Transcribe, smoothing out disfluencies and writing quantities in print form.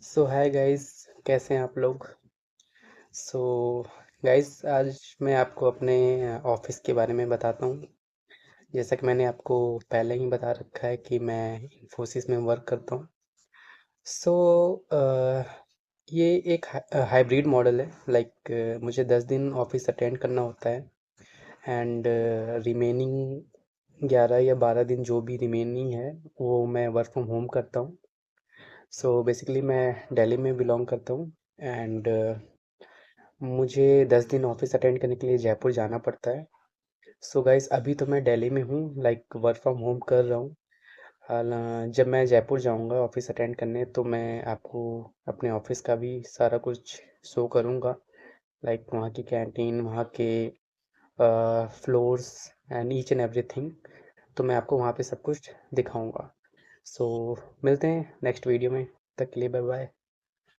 सो hi guys, कैसे हैं आप लोग। सो गाइस, आज मैं आपको अपने ऑफिस के बारे में बताता हूँ। जैसा कि मैंने आपको पहले ही बता रखा है कि मैं इन्फोसिस में वर्क करता हूँ। सो ये एक हाइब्रिड मॉडल है। मुझे 10 दिन ऑफिस अटेंड करना होता है एंड रिमेनिंग 11 या 12 दिन जो भी रिमेनिंग है वो मैं वर्क फ्रॉम होम करता हूँ। सो बेसिकली मैं दिल्ली में बिलोंग करता हूँ एंड मुझे 10 दिन ऑफिस अटेंड करने के लिए जयपुर जाना पड़ता है। सो गाइस, अभी तो मैं दिल्ली में हूँ, वर्क फ्रॉम होम कर रहा हूँ। जब मैं जयपुर जाऊँगा ऑफिस अटेंड करने तो मैं आपको अपने ऑफिस का भी सारा कुछ शो करूँगा। वहाँ की कैंटीन, वहाँ के floors and each and everything. तो मैं आपको वहाँ पे सब कुछ दिखाऊँगा। सो मिलते हैं नेक्स्ट वीडियो में। तक के लिए बाय बाय।